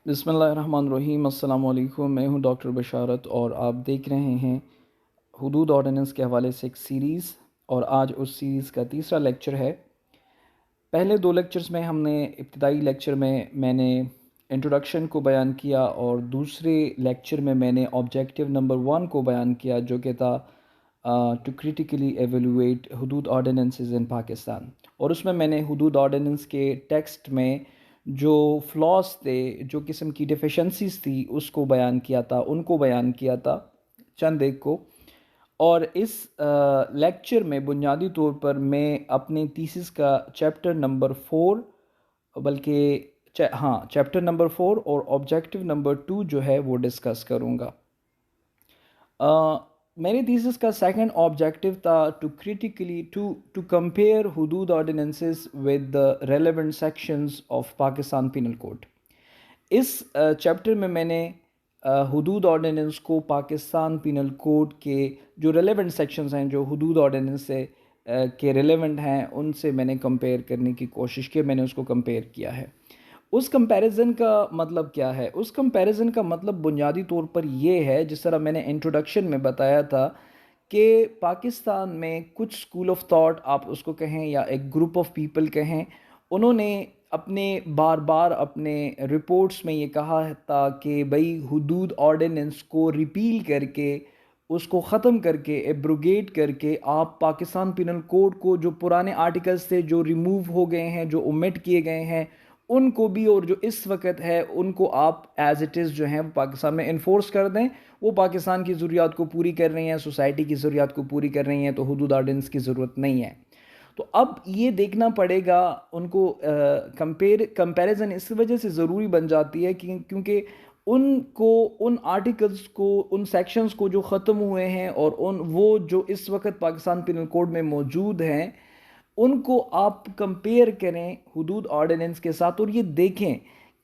बिस्मिल्लाहिर्रहमानिर्रहीम। अस्सलाम वालेकुम। मैं हूं डॉक्टर बशारत और आप देख रहे हैं हुदूद ऑर्डिनेंस के हवाले से एक सीरीज़, और आज उस सीरीज़ का तीसरा लेक्चर है। पहले दो लेक्चर्स में हमने इब्तिदाई लेक्चर में मैंने इंट्रोडक्शन को बयान किया और दूसरे लेक्चर में मैंने ऑब्जेक्टिव नंबर 1 को बयान किया, जो कि था टू क्रिटिकली एवेलुएट हुदूद ऑर्डिनेंसेस इन पाकिस्तान। और उसमें मैंने हुदूद ऑर्डिनेंस के टेक्स्ट में जो फ्लॉस थे, जो किस्म की डिफिशेंसीज थी, उसको बयान किया था, उनको बयान किया था चंद एक को। और इस लेक्चर में बुनियादी तौर पर मैं अपने थीसिस का चैप्टर नंबर 4, बल्कि चैप्टर नंबर 4 और ऑब्जेक्टिव नंबर 2 जो है वो डिस्कस करूँगा। मेरे थीसिस का सेकंड ऑब्जेक्टिव था to critically to compare Hudood ordinances with the relevant sections of Pakistan penal code. इस चैप्टर में मैंने हुदूद ऑर्डिनेंस को पाकिस्तान पिनल कोड के जो रेलेवेंट सेक्शंस हैं, जो हुदूद ऑर्डिनेंस से के रेलेवेंट हैं, उनसे मैंने कंपेयर करने की कोशिश की। मैंने उसको कंपेयर किया है। उस कंपैरिजन का मतलब क्या है? उस कंपैरिजन का मतलब बुनियादी तौर पर ये है, जिस तरह मैंने इंट्रोडक्शन में बताया था, कि पाकिस्तान में कुछ स्कूल ऑफ थॉट आप उसको कहें या एक ग्रुप ऑफ पीपल कहें, उन्होंने अपने बार बार अपने रिपोर्ट्स में ये कहा था कि भाई हुदूद ऑर्डिनेंस को रिपील करके, उसको ख़त्म करके, एब्रोगेट करके आप पाकिस्तान पिनल कोड को जो पुराने आर्टिकल्स थे, जो रिमूव हो गए हैं, जो ओमिट किए गए हैं, उनको भी, और जो इस वक्त है उनको आप एज इट इज़ जो हैं वो पाकिस्तान में इन्फोर्स कर दें। वो पाकिस्तान की ज़रूरियात को पूरी कर रही हैं, सोसाइटी की ज़रूरियात को पूरी कर रही हैं, तो हुदूद ऑर्डिनेंस की ज़रूरत नहीं है। तो अब ये देखना पड़ेगा उनको। कंपैरिजन इस वजह से ज़रूरी बन जाती है क्योंकि उनको, उन आर्टिकल्स को, उन सेक्शंस को जो ख़त्म हुए हैं और वो जो इस वक्त पाकिस्तान पिनल कोड में मौजूद हैं, उनको आप कंपेयर करें हुदूद ऑर्डिनेंस के साथ और ये देखें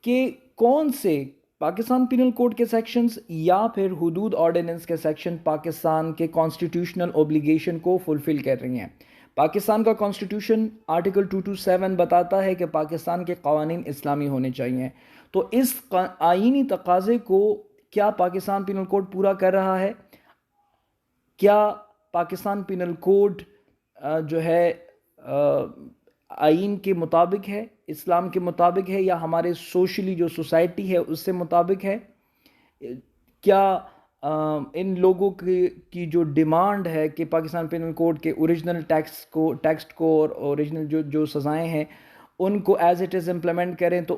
कि कौन से पाकिस्तान पिनल कोड के सेक्शंस या फिर हुदूद ऑर्डिनेंस के सेक्शन पाकिस्तान के कॉन्स्टिट्यूशनल ओब्लिगेशन को फुलफ़िल कर रही हैं। पाकिस्तान का कॉन्स्टिट्यूशन आर्टिकल 227 बताता है कि पाकिस्तान के कवानीन इस्लामी होने चाहिए। तो इस आईनी तकाज़े को क्या पाकिस्तान पिनल कोड पूरा कर रहा है? क्या पाकिस्तान पिनल कोड जो है आइन के मुताबिक है, इस्लाम के मुताबिक है, या हमारे सोशली जो सोसाइटी है उससे मुताबिक है? क्या इन लोगों की जो डिमांड है कि पाकिस्तान पिनल कोड के ओरिजिनल टेक्स्ट को और ओरिजिनल जो सज़ाएं हैं उनको एज इट इज़ इम्प्लीमेंट करें, तो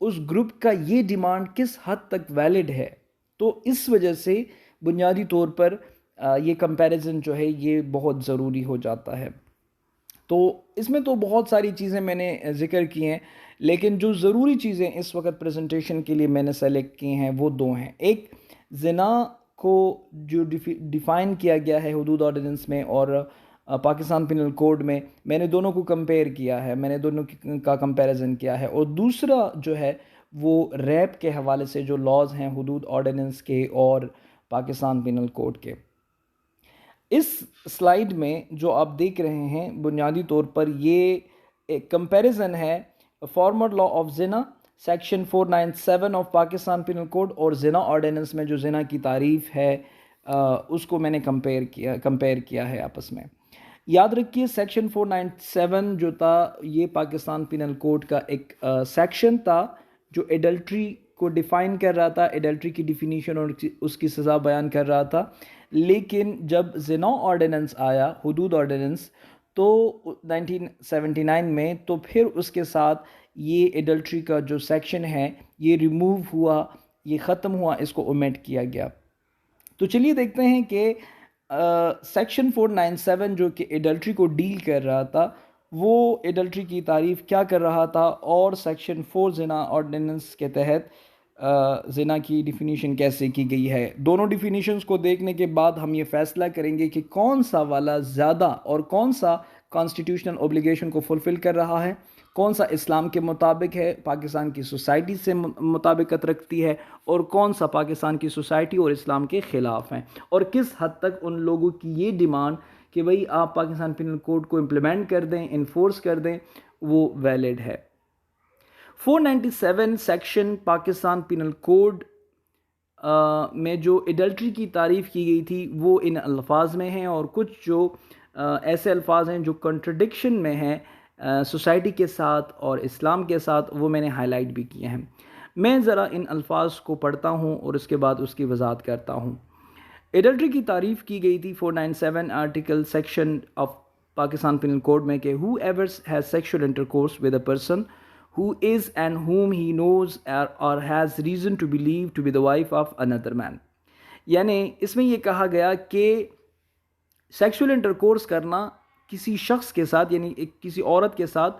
उस ग्रुप का ये डिमांड किस हद तक वैलिड है? तो इस वजह से बुनियादी तौर पर ये कंपैरिजन जो है ये बहुत ज़रूरी हो जाता है। तो इसमें तो बहुत सारी चीज़ें मैंने ज़िक्र की हैं, लेकिन जो ज़रूरी चीज़ें इस वक्त प्रेजेंटेशन के लिए मैंने सेलेक्ट की हैं वो दो हैं। एक, ज़िना को जो डिफ़ाइन किया गया है हुदूद ऑर्डिनेंस में और पाकिस्तान पिनल कोड में, मैंने दोनों को कंपेयर किया है, मैंने दोनों का कंपैरिजन किया है। और दूसरा जो है वो रैप के हवाले से जो लॉज हैं हुदूद ऑर्डिनेंस के और पाकिस्तान पिनल कोड के। इस स्लाइड में जो आप देख रहे हैं, बुनियादी तौर पर ये एक कंपैरिजन है former law of zina section 497 of Pakistan penal code और ज़िना ऑर्डिनेंस में जो ज़िना की तारीफ़ है उसको मैंने कंपेयर किया है आपस में। याद रखिए, सेक्शन 497 जो था ये पाकिस्तान पिनल कोड का एक सेक्शन था जो एडल्ट्री को डिफ़ाइन कर रहा था, एडल्ट्री की डिफिनीशन और उसकी सज़ा बयान कर रहा था। लेकिन जब ज़िना ऑर्डिनेंस आया, हुदूद ऑर्डिनेंस, तो 1979 में, तो फिर उसके साथ ये एडल्ट्री का जो सेक्शन है ये रिमूव हुआ, ये ख़त्म हुआ, इसको ओमिट किया गया। तो चलिए देखते हैं कि सेक्शन 497 जो कि एडल्ट्री को डील कर रहा था, वो एडल्ट्री की तारीफ़ क्या कर रहा था, और सेक्शन 4 ज़िना ऑर्डिनेंस के तहत ज़िना की डिफिनीशन कैसे की गई है। दोनों डिफिनीशंस को देखने के बाद हम ये फ़ैसला करेंगे कि कौन सा वाला ज़्यादा और कौन सा कॉन्स्टिट्यूशनल ओब्लिगेशन को फुलफ़िल कर रहा है, कौन सा इस्लाम के मुताबिक है, पाकिस्तान की सोसाइटी से मुताबिकत रखती है, और कौन सा पाकिस्तान की सोसाइटी और इस्लाम के ख़िलाफ़ हैं, और किस हद तक उन लोगों की ये डिमांड कि भाई आप पाकिस्तान पिनल कोड को इम्प्लीमेंट कर दें, इन्फोर्स कर दें, वो वैलिड है। 497 सेक्शन पाकिस्तान पिनल कोड में जो एडल्ट्री की तारीफ़ की गई थी वो इन अल्फाज में हैं, और कुछ जो ऐसे अल्फाज हैं जो कंट्रडिक्शन में हैं सोसाइटी के साथ और इस्लाम के साथ, वो मैंने हाईलाइट भी किए हैं। मैं ज़रा इन अल्फाज को पढ़ता हूँ और उसके बाद उसकी वजाहत करता हूँ। एडल्ट्री की तारीफ़ की गई थी 497 article section of Pakistan penal code में कि who ever has sexual intercourse with a person who is and whom he knows or has reason to believe to be the wife of another man। यानी इसमें यह कहा गया कि sexual intercourse करना किसी शख्स के साथ, यानी किसी औरत के साथ,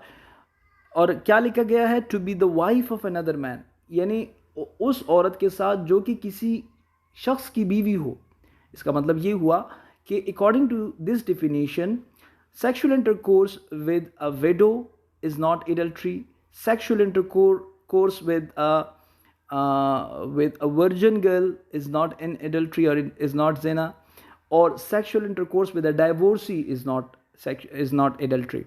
और क्या लिखा गया है, to be the wife of another man, यानी उस औरत के साथ जो कि किसी शख्स की बीवी हो। इसका मतलब ये हुआ कि according to this definition sexual intercourse with a widow is not adultery, sexual intercourse with a virgin girl is not an adultery or is not zina, or sexual intercourse with a divorcee is not adultery।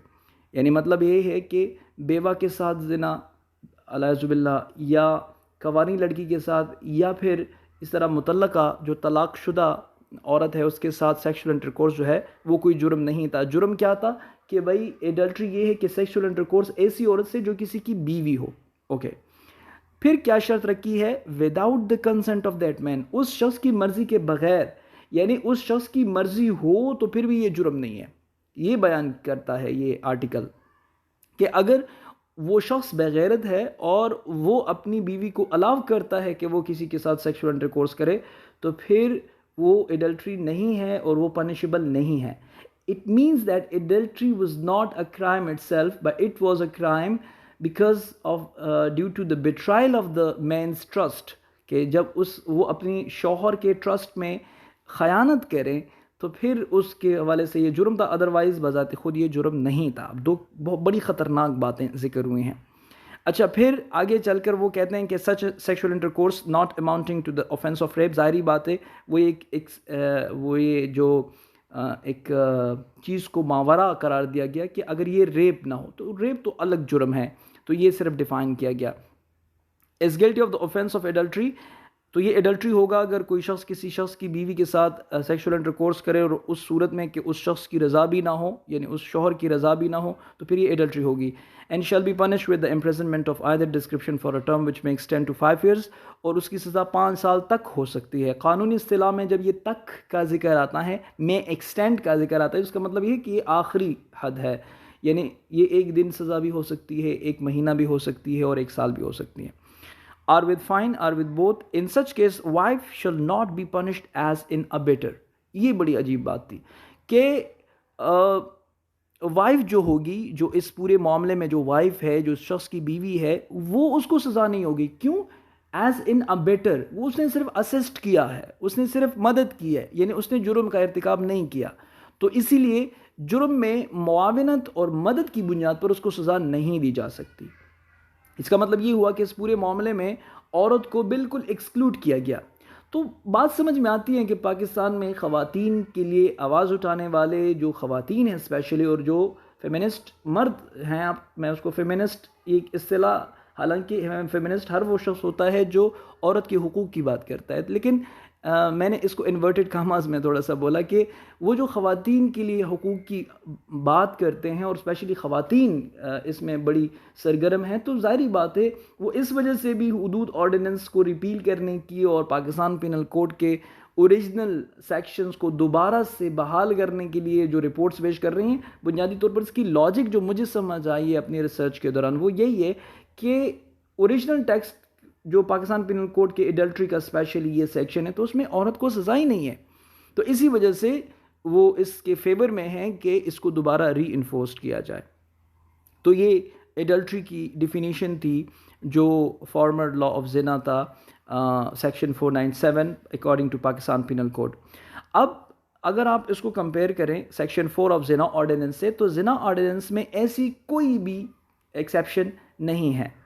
यानी मतलब ये है कि बेवा के साथ जिना अल्लाहुबिल्लाह, या Cavani लड़की के साथ, या फिर इस तरह मुतल्लका जो तलाकशुदा औरत है उसके साथ सेक्सुअल इंटरकोर्स जो है वो कोई जुर्म नहीं था। जुर्म क्या था कि भाई एडल्ट्री ये है कि सेक्सुअल इंटरकोर्स ऐसी औरत से जो किसी की बीवी हो। ओके, फिर क्या शर्त रखी है, without the consent of that man, उस शख्स की मर्जी के बगैर, यानी उस शख्स की मर्जी हो तो फिर भी ये जुर्म नहीं है। ये बयान करता है ये आर्टिकल कि अगर वो शख्स बेगैरत है और वो अपनी बीवी को अलाउ करता है कि वो किसी के साथ सेक्सुअल इंटरकोर्स करे, तो फिर वो एडल्ट्री नहीं है और वो पनिशेबल नहीं है। It means that adultery was not a crime itself, but it was a crime because of due to the betrayal of the man's trust। कि जब वो अपनी शौहर के ट्रस्ट में ख़यानत करें तो फिर उसके हवाले से ये जुर्म था, अदरवाइज़ बज़ाते खुद ये जुर्म नहीं था। अब दो बहुत बड़ी ख़तरनाक बातें जिक्र हुई हैं। अच्छा, फिर आगे चलकर वो कहते हैं कि such sexual intercourse not amounting to the offence of rape. ज़ाहिरी बात है वो वो ये जो एक चीज़ को मावरा करार दिया गया कि अगर ये रेप ना हो तो रेप तो अलग जुर्म है, तो ये सिर्फ डिफ़ाइन किया गया। Is guilty of the offence of adultery, तो ये एडल्ट्री होगा अगर कोई शख्स किसी शख्स की बीवी के साथ सेक्सुअल इंटरकोर्स करे और उस सूरत में कि उस शख्स की रज़ा भी ना हो, यानी उस शौहर की रज़ा भी ना हो, तो फिर ये एडल्ट्री होगी। And shall be punish with the imprisonment of either description for a term which में एक्सटेंड टू 5 years, और उसकी सज़ा 5 साल तक हो सकती है। कानूनी इस्तिलाह में जब ये तक का जिक्र आता है, में एक्सटेंड का जिक्र आता है, उसका मतलब ये कि ये आखिरी हद है, यानी ये 1 दिन सज़ा भी हो सकती है, 1 महीना भी हो सकती है और 1 साल भी हो सकती है। Or with fine or with both, in such case wife shall not be punished as in abettor। ये बड़ी अजीब बात थी कि वाइफ जो होगी, जो इस पूरे मामले में जो वाइफ है, जो शख्स की बीवी है, वो उसको सज़ा नहीं होगी। क्यों? एज इन अबेटर, वो उसने सिर्फ असिस्ट किया है, उसने सिर्फ मदद की है, यानी उसने जुर्म का इर्तिकाब नहीं किया। तो इसीलिए जुर्म में मुआवनत और मदद की बुनियाद पर उसको सज़ा नहीं दी जा सकती। इसका मतलब ये हुआ कि इस पूरे मामले में औरत को बिल्कुल एक्सक्लूड किया गया। तो बात समझ में आती है कि पाकिस्तान में ख़वातीन के लिए आवाज़ उठाने वाले जो ख़वातीन हैं स्पेशली, और जो फेमिनिस्ट मर्द हैं, आप मैं उसको फेमिनिस्ट एक इस्तिलाह, हालांकि फेमिनिस्ट हर वो शख्स होता है जो औरत के हुकूक़ की बात करता है, लेकिन मैंने इसको इन्वर्टेड कामाज में थोड़ा सा बोला कि वो जो ख़वातीन के लिए हुकूक़ की बात करते हैं और स्पेशली ख़वातीन इसमें बड़ी सरगर्म हैं, तो ज़ाहिरी बात है वो इस वजह से भी हुदूद ऑर्डिनेंस को रिपील करने की और पाकिस्तान पिनल कोड के ओरिजिनल सेक्शंस को दोबारा से बहाल करने के लिए जो रिपोर्ट्स पेश कर रही हैं, बुनियादी तौर पर इसकी लॉजिक जो मुझे समझ आई है अपनी रिसर्च के दौरान वो यही है कि ओरिजिनल टेक्स्ट जो पाकिस्तान पिनल कोड के एडल्ट्री का स्पेशली ये सेक्शन है, तो उसमें औरत को सज़ा ही नहीं है। तो इसी वजह से वो इसके फेवर में है कि इसको दोबारा री इन्फोर्स किया जाए। तो ये एडल्ट्री की डिफिनीशन थी जो फॉर्मर लॉ ऑफ जिना था, section 497 according to Pakistan penal code. अब अगर आप इसको कंपेयर करें सेक्शन 4 ऑफ जिना ऑर्डिनेंस से, तो जिना ऑर्डिनेंस में ऐसी कोई भी एक्सेप्शन नहीं है।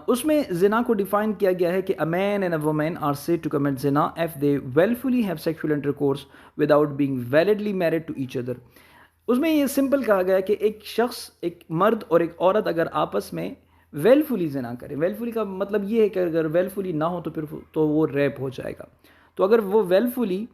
उसमें जिना को डिफाइन किया गया है कि a man and a woman are said to commit zina if they wilfully have sexual intercourse without being validly married to each other. उसमें ये सिंपल कहा गया है कि एक शख्स, एक मर्द और एक औरत अगर आपस में वेलफुली जना करे। वेलफुली का मतलब ये है कि अगर वेलफुली ना हो तो फिर तो वो रेप हो जाएगा। तो अगर वो वेलफुली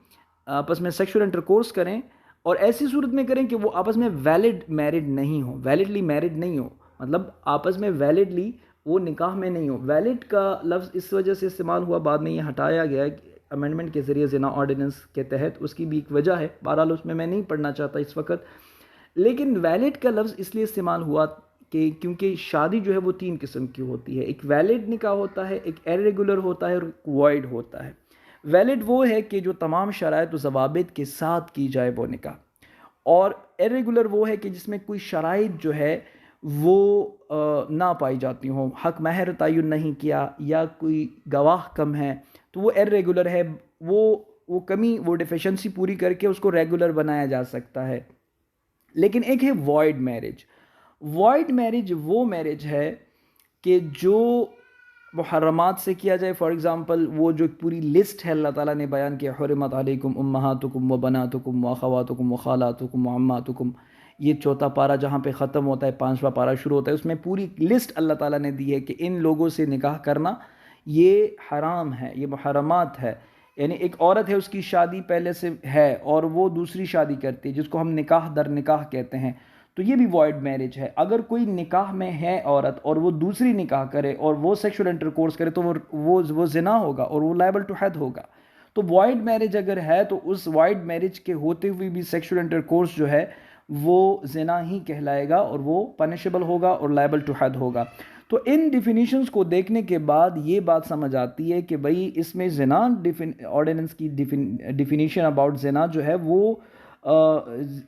आपस में सेक्सुअल इंटरकोर्स करें और ऐसी सूरत में करें कि वो आपस में वैलिड मैरिड नहीं हो, वैलिडली मैरिड नहीं हो, मतलब आपस में वैलिडली वो निकाह में नहीं हो। वैलिड का लफ्ज़ इस वजह से इस्तेमाल हुआ, बाद में ये हटाया गया अमेंडमेंट के ज़रिए ज़िना ऑर्डिनेंस के तहत, उसकी भी एक वजह है, बहरहाल उसमें मैं नहीं पढ़ना चाहता इस वक्त। लेकिन वैलिड का लफ्ज़ इसलिए इस्तेमाल हुआ कि क्योंकि शादी जो है वो 3 किस्म की होती है, एक वैलिड निकाह होता है, एक इर्रेगुलर होता है और एक वॉइड होता है। वैलिड वो है कि जो तमाम शराइत व ज़वाबित के साथ की जाए वो निकाह, और इर्रेगुलर वो है कि जिसमें कोई शराइत जो है वो ना पाई जाती हों, हक महर तयन नहीं किया या कोई गवाह कम है, तो वो इर्रेगुलर है। वो कमी, वो डिफिशेंसी पूरी करके उसको रेगुलर बनाया जा सकता है। लेकिन एक है वॉइड मैरिज। वॉइड मैरिज वो मैरिज है कि जो मुहर्रमात से किया जाए। फॉर एग्ज़ाम्पल वो जो पूरी लिस्ट है अल्लाह ताला ने बयान किया, हुर्रिमत अलैकुम उम्महातुकुम व बनातुकुम व अख़वातुकुम व ख़ालातुकुम व अम्मातुकुम, ये चौथा पारा जहाँ पे ख़त्म होता है, पांचवा पारा शुरू होता है, उसमें पूरी लिस्ट अल्लाह ताला ने दी है कि इन लोगों से निकाह करना ये हराम है, ये मुहर्रमात है। यानी एक औरत है, उसकी शादी पहले से है और वो दूसरी शादी करती है जिसको हम निकाह दर निकाह कहते हैं, तो ये भी वॉइड मैरिज है। अगर कोई निकाह में है औरत और वो दूसरी निकाह करे और वो सेक्सुअल इंटरकोर्स करे तो वो जिना होगा और वो लायबल टू हद होगा। तो वॉइड मैरिज अगर है तो उस वॉइड मैरिज के होते हुए भी सेक्सुअल इंटरकोर्स जो है वो जिना ही कहलाएगा और वो पनिशेबल होगा और लायबल टू हद होगा। तो इन डिफिनीशंस को देखने के बाद ये बात समझ आती है कि भाई इसमें जिना ऑर्डिनेंस की डिफिनीशन अबाउट जिना जो है वो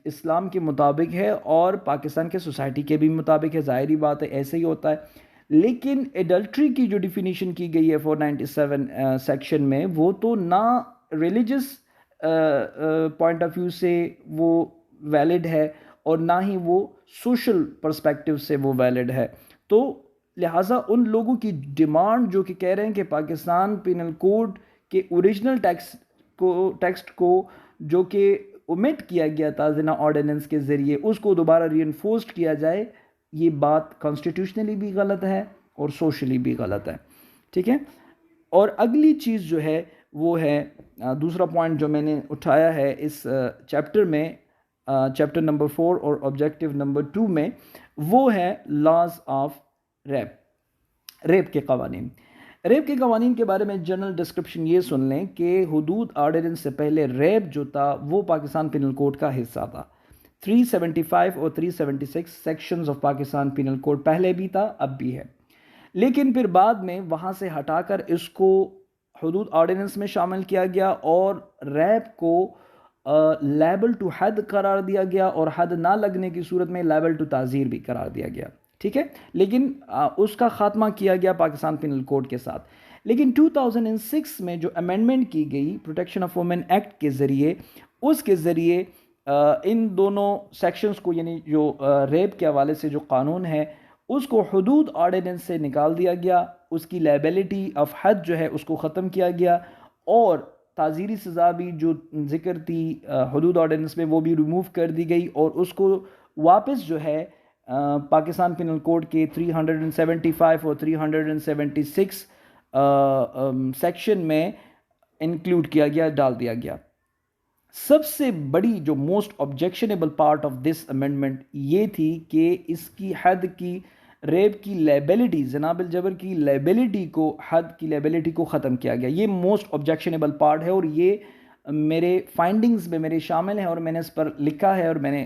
इस्लाम के मुताबिक है और पाकिस्तान के सोसाइटी के भी मुताबिक है। ज़ाहिरी बात है, ऐसे ही होता है। लेकिन एडल्ट्री की जो डिफिनीशन की गई है 497 सेक्शन में, वो तो ना रिलीजियस पॉइंट ऑफ व्यू से वो वैलिड है और ना ही वो सोशल पर्सपेक्टिव से वो वैलिड है। तो लिहाजा उन लोगों की डिमांड जो कि कह रहे हैं कि पाकिस्तान पिनल कोड के ओरिजिनल टेक्स्ट को जो कि ओमिट किया गया था जिना ऑर्डिनेंस के ज़रिए, उसको दोबारा रीइंफोर्स्ड किया जाए, ये बात कॉन्स्टिट्यूशनली भी गलत है और सोशली भी गलत है। ठीक है। और अगली चीज़ जो है वो है दूसरा पॉइंट जो मैंने उठाया है इस चैप्टर में, चैप्टर नंबर 4 और ऑब्जेक्टिव नंबर 2 में, वो है लॉज ऑफ रेप के कवानीन। रेप के कवानीन के बारे में जनरल डिस्क्रिप्शन ये सुन लें कि हुदूद ऑर्डिनेंस से पहले रेप जो था वो पाकिस्तान पिनल कोड का हिस्सा था। 375 और 376 sections of Pakistan penal code पहले भी था, अब भी है। लेकिन फिर बाद में वहाँ से हटाकर इसको हुदूद ऑर्डिनेंस में शामिल किया गया और रेप को लायबल टू हद करार दिया गया और हद ना लगने की सूरत में लायबल टू ताज़ीर भी करार दिया गया। ठीक है। लेकिन उसका खात्मा किया गया पाकिस्तान पिनल कोड के साथ। लेकिन 2006 में जो अमेंडमेंट की गई प्रोटेक्शन ऑफ वुमेन एक्ट के ज़रिए, उसके ज़रिए इन दोनों सेक्शंस को, यानी जो रेप के हवाले से जो कानून है उसको हुदूद ऑर्डिनेंस से निकाल दिया गया, उसकी लायबिलिटी ऑफ हद जो है उसको ख़त्म किया गया और ताज़ीरी सज़ा भी जो जिक्र थी हुदूद ऑर्डिनेंस में वो भी रिमूव कर दी गई और उसको वापस जो है पाकिस्तान पिनल कोड के 375 और 376 सेक्शन में इंक्लूड किया गया, डाल दिया गया। सबसे बड़ी जो most objectionable part of this amendment ये थी कि इसकी हद की, रेप की लायबिलिटी, जनाबिल जबर की लायबिलिटी को, हद की लायबिलिटी को ख़त्म किया गया। ये मोस्ट ऑब्जेक्शनेबल पार्ट है और ये मेरे फाइंडिंग्स में मेरे शामिल है और मैंने इस पर लिखा है और मैंने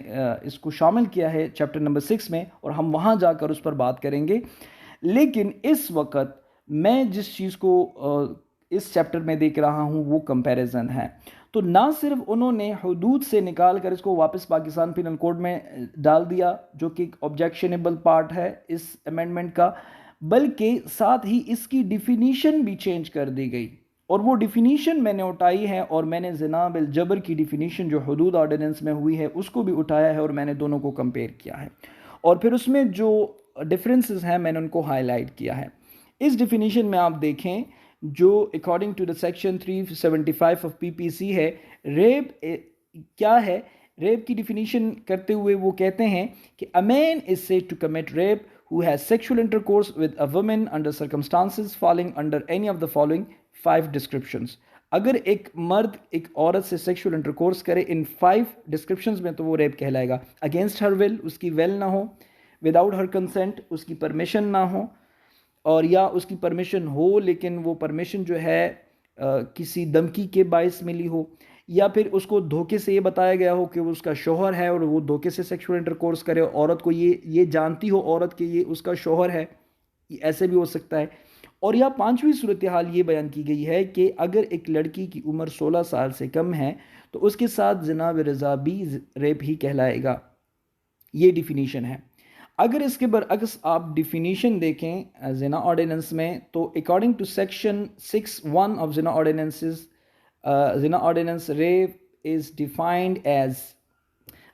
इसको शामिल किया है चैप्टर नंबर 6 में और हम वहाँ जाकर उस पर बात करेंगे। लेकिन इस वक्त मैं जिस चीज़ को इस चैप्टर में देख रहा हूँ वो कंपैरिजन है। तो ना सिर्फ उन्होंने हुदूद से निकाल कर इसको वापस पाकिस्तान पिनल कोड में डाल दिया जो कि ऑब्जेक्शनेबल पार्ट है इस अमेंडमेंट का, बल्कि साथ ही इसकी डिफिनीशन भी चेंज कर दी गई और वो डिफिनीशन मैंने उठाई है और मैंने ज़िना बिल जबर की डिफिनीशन जो हुदूद ऑर्डिनेंस में हुई है उसको भी उठाया है और मैंने दोनों को कंपेयर किया है और फिर उसमें जो डिफरेंसेस हैं मैंने उनको हाईलाइट किया है। इस डिफिनीशन में आप देखें जो according to the section 375 of PPC है, रेप क्या है। रेप की डिफिनीशन करते हुए वो कहते हैं कि a man is said to commit rape who has sexual intercourse with a woman under circumstances falling under any of the following 5 descriptions. अगर एक मर्द एक औरत से सेक्सुअल इंटरकोर्स करे इन 5 डिस्क्रिप्शंस में तो वो रेप कहलाएगा. अगेंस्ट हर विल, उसकी वेल ना हो, विदाउट हर कंसेंट, उसकी परमिशन ना हो, और या उसकी परमिशन हो लेकिन वो परमिशन जो है किसी धमकी के बायस मिली हो, या फिर उसको धोखे से ये बताया गया हो कि वो उसका शोहर है और वो धोखे से सेक्सुअल इंटरकोर्स करे, औरत को ये जानती हो औरत के ये उसका शोहर है, ऐसे भी हो सकता है. और या 5वीं सूरत हाल ये बयान की गई है कि अगर एक लड़की की उम्र 16 साल से कम है तो उसके साथ ज़िना बिरज़ा भी रेप ही कहलाएगा. ये डिफिनीशन है. अगर इसके बरअक्स आप डिफिनीशन देखें ज़िना ऑर्डिनेंस में तो according to section 6(1) of Zina ordinances, Zina ordinance, rape is defined as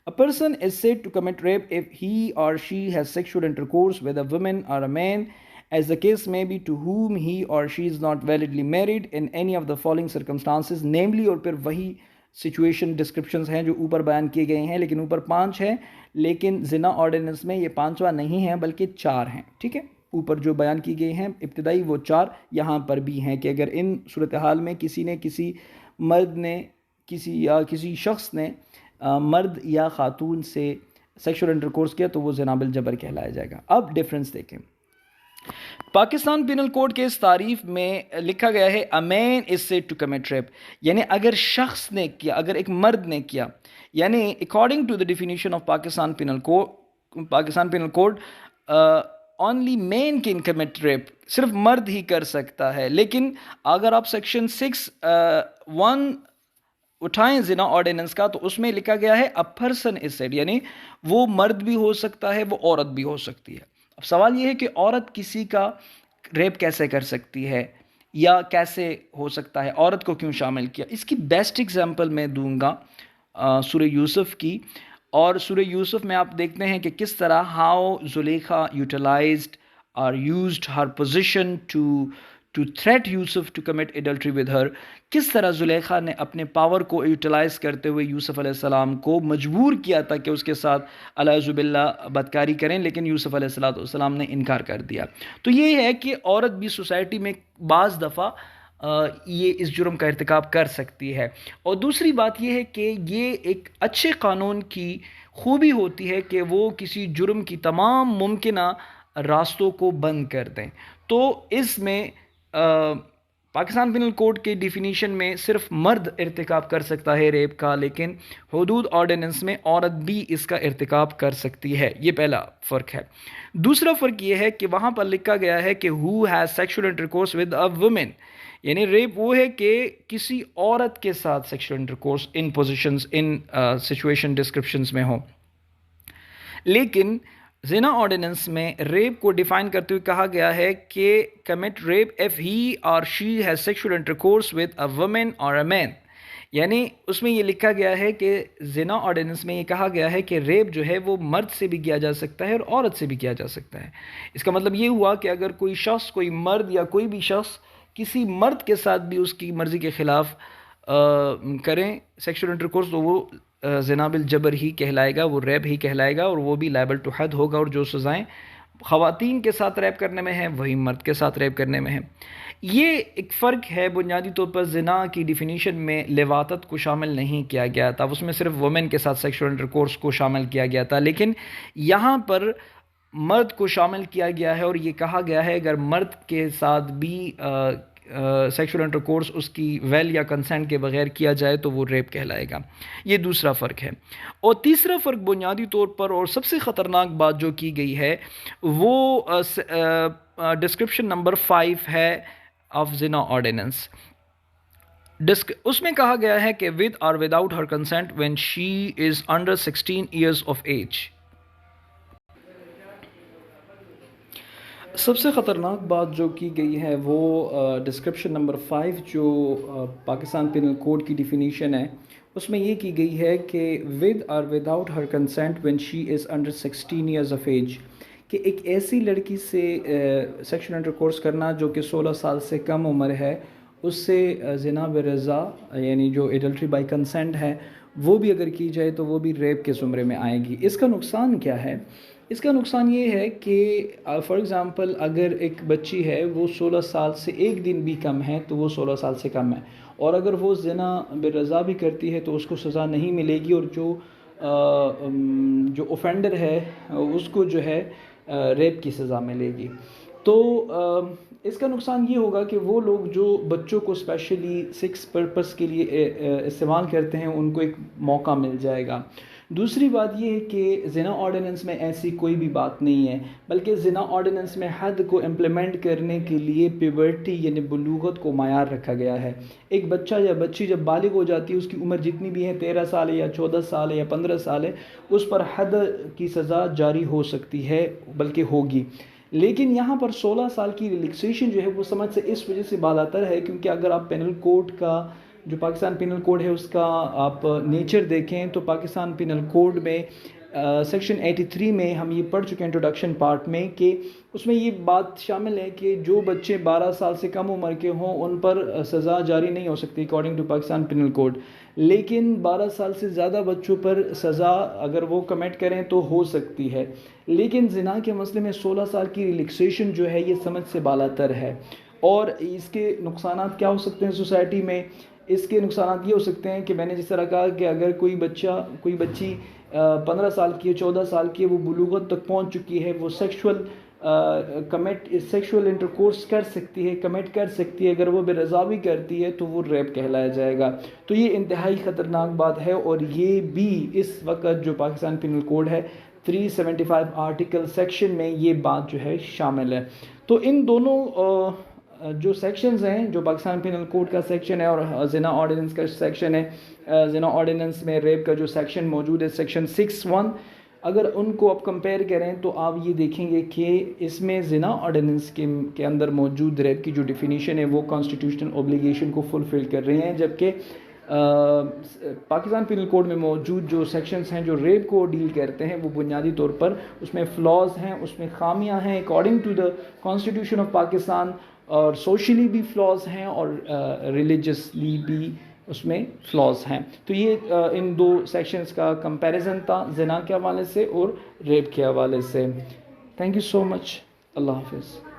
a person is said to commit rape if he or she has sexual intercourse with a woman or a man, as the case may be, to whom he or she is not validly married in any of the following circumstances, namely. और फिर वही situation descriptions हैं जो ऊपर बयान किए गए हैं, लेकिन ऊपर 5 हैं, लेकिन ज़िना ऑर्डिनेंस में ये 5वां नहीं है बल्कि 4 हैं. ठीक है, ऊपर जो बयान की गई हैं इब्तिदाई वो 4 यहाँ पर भी हैं कि अगर इन सूरत हाल में किसी ने किसी मर्द ने किसी शख्स ने मर्द या खातून से सेक्सुअल इंटरकोर्स किया तो वो ज़िना बिल जबर कहलाया जाएगा. अब डिफरेंस देखें. पाकिस्तान पिनल कोड के इस तारीफ में लिखा गया है a man is said to commit rape, यानी अगर शख्स ने किया, अगर एक मर्द ने किया, यानी according to the definition of Pakistan penal code only man can commit rape, सिर्फ मर्द ही कर सकता है. लेकिन अगर आप सेक्शन 6(1) उठाएं ज़िना ऑर्डिनेंस का तो उसमें लिखा गया है अ पर्सन इज सेड, यानी वो मर्द भी हो सकता है, वो औरत भी हो सकती है. अब सवाल ये है कि औरत किसी का रेप कैसे कर सकती है या कैसे हो सकता है, औरत को क्यों शामिल किया. इसकी बेस्ट एग्जांपल मैं दूंगा सूरह यूसुफ की. और सूरह यूसुफ में आप देखते हैं कि किस तरह हाउ जुलेखा यूटिलाइज्ड और used her position to threat Yusuf to commit adultery with her. किस तरह जुलेखा ने अपने पावर को यूटिलाइज करते हुए यूसुफ अलैहिस्सलाम को मजबूर किया था कि उसके साथ अल्लाहुबिल्लाह बदकारी करें, लेकिन यूसुफ अलैहिस्सलाम ने इनकार कर दिया. तो ये है कि औरत भी सोसाइटी में बाज़ दफ़ा ये इस जुर्म का इर्तिकाब कर सकती है. और दूसरी बात यह है कि ये एक अच्छे कानून की खूबी होती है कि वो किसी जुर्म की तमाम मुमकिना रास्तों को बंद कर दें. तो इसमें पाकिस्तान पिनल कोड के डिफिनीशन में सिर्फ मर्द इर्तिकाब कर सकता है रेप का, लेकिन हुदूद ऑर्डिनेंस में औरत भी इसका इर्तिकाब कर सकती है. ये पहला फ़र्क है. दूसरा फ़र्क ये है कि वहाँ पर लिखा गया है कि who has sexual intercourse with a women, यानी रेप वो है कि किसी औरत के साथ सेक्सुअल इंटरकोर्स इन पोजिशंस, इन सिचुएशन डिस्क्रिप्शंस में हो. लेकिन ज़िना ऑर्डिनेंस में रेप को डिफाइन करते हुए कहा गया है कि कमिट रेप इफ ही और she has sexual intercourse with a women और अ मैन, यानी उसमें ये लिखा गया है कि ज़िना ऑर्डिनेंस में ये कहा गया है कि रेप जो है वो मर्द से भी किया जा सकता है और औरत से भी किया जा सकता है. इसका मतलब ये हुआ कि अगर कोई शख्स, कोई मर्द या कोई भी शख्स किसी मर्द के साथ भी उसकी मर्ज़ी के ख़िलाफ़ करें सेक्सुअल इंटरकोर्स तो वो ज़िना बिल जबर ही कहलाएगा, वो रेप ही कहलाएगा और वो भी लायबल टू हद होगा. और जो सज़ाएँ ख़वातीन के साथ रेप करने में हैं वही मर्द के साथ रेप करने में हैं. ये एक फ़र्क है. बुनियादी तौर पर ज़िना की डिफिनीशन में लिवातत को शामिल नहीं किया गया था, उसमें सिर्फ वुमेन के साथ सेक्सुअल इंटरकोर्स को शामिल किया गया था. लेकिन यहाँ पर मर्द को शामिल किया गया है और ये कहा गया है अगर मर्द के साथ भी सेक्सुअल इंटरकोर्स उसकी वेल या कंसेंट के बगैर किया जाए तो वो रेप कहलाएगा. ये दूसरा फ़र्क है. और तीसरा फ़र्क बुनियादी तौर पर और सबसे ख़तरनाक बात जो की गई है वो डिस्क्रिप्शन नंबर 5 है ऑफ ज़िना ऑर्डिनेंस. उसमें कहा गया है कि विद और without her consent when she is under 16 years of age. सबसे ख़तरनाक बात जो की गई है वो डिस्क्रिप्शन नंबर 5 जो पाकिस्तान पिनल कोड की डिफिनीशन है उसमें ये की गई है कि विद और without her consent when she is under 16 years of age, कि एक ऐसी लड़की से सेक्सुअल इंटरकोर्स करना जो कि 16 साल से कम उम्र है, उससे ज़िना बिरज़ा यानी जो एडल्ट्री बाय कंसेंट है वो भी अगर की जाए तो वो भी रेप के ज़ुमरे में आएगी. इसका नुकसान क्या है? इसका नुकसान ये है कि फॉर एग्ज़ाम्पल अगर एक बच्ची है वो 16 साल से एक दिन भी कम है तो वो 16 साल से कम है, और अगर वो ज़िना बिरज़ा भी करती है तो उसको सज़ा नहीं मिलेगी, और जो ऑफेंडर है उसको जो है रेप की सज़ा मिलेगी। तो इसका नुकसान ये होगा कि वो लोग जो बच्चों को स्पेशली सेक्स पर्पस के लिए इस्तेमाल करते हैं उनको एक मौका मिल जाएगा। दूसरी बात ये है कि ज़िना ऑर्डिनेंस में ऐसी कोई भी बात नहीं है, बल्कि ज़िना ऑर्डिनेंस में हद को इम्प्लीमेंट करने के लिए प्यूबर्टी यानी बलूगत को मायार रखा गया है। एक बच्चा या बच्ची जब बालिग हो जाती है, उसकी उम्र जितनी भी है 13 साल है या 14 साल है या 15 साल है, उस पर हद की सज़ा जारी हो सकती है, बल्कि होगी। लेकिन यहाँ पर 16 साल की रिलैक्सेशन जो है वो समझ से इस वजह से बात आता है क्योंकि अगर आप पेनल कोड का जो पाकिस्तान पिनल कोड है उसका आप नेचर देखें तो पाकिस्तान पिनल कोड में सेक्शन 83 में हम ये पढ़ चुके हैं इंट्रोडक्शन पार्ट में कि उसमें ये बात शामिल है कि जो बच्चे 12 साल से कम उम्र के हों उन पर सज़ा जारी नहीं हो सकती according to Pakistan penal code. लेकिन 12 साल से ज़्यादा बच्चों पर सज़ा अगर वो कमिट करें तो हो सकती है। लेकिन ज़िना के मसले में 16 साल की रिलैक्सेशन जो है ये समझ से बालातर है। और इसके नुकसान क्या हो सकते हैं सोसाइटी में? इसके नुकसान ये हो सकते हैं कि मैंने जिस तरह कहा कि अगर कोई बच्ची 15 साल की है, 14 साल की है, वो बुलूगत तक पहुंच चुकी है, वो सेक्सुअल इंटरकोर्स कर सकती है, कमिट कर सकती है, अगर वो बेरज़ा भी करती है तो वो रेप कहलाया जाएगा। तो ये इंतहाई ख़तरनाक बात है, और ये भी इस वक्त जो पाकिस्तान पिनल कोड है 375 आर्टिकल सेक्शन में ये बात जो है शामिल है। तो इन दोनों जो सेक्शंस हैं, जो पाकिस्तान पिनल कोड का सेक्शन है और ज़िना ऑर्डिनेंस का सेक्शन है, ज़िना ऑर्डिनेंस में रेप का जो सेक्शन मौजूद है सेक्शन 6(1), अगर उनको आप कंपेयर करें तो आप ये देखेंगे कि इसमें ज़िना ऑर्डिनेंस के अंदर मौजूद रेप की जो डिफिनीशन है वो कॉन्स्टिट्यूशनल ऑब्लिगेशन को फुलफ़िल कर रही हैं, जबकि पाकिस्तान पिनल कोड में मौजूद जो सेक्शंस हैं जो रेप को डील करते हैं वो बुनियादी तौर पर उसमें फ्लॉज हैं, उसमें खामियां हैं according to the constitution of Pakistan, और सोशली भी फ्लॉज हैं और रिलीजियसली भी उसमें फ्लॉज हैं। तो ये इन दो सेक्शंस का कंपैरिजन था ज़िना के हवाले से और रेप के हवाले से। Thank you so much. Allah हाफिज़।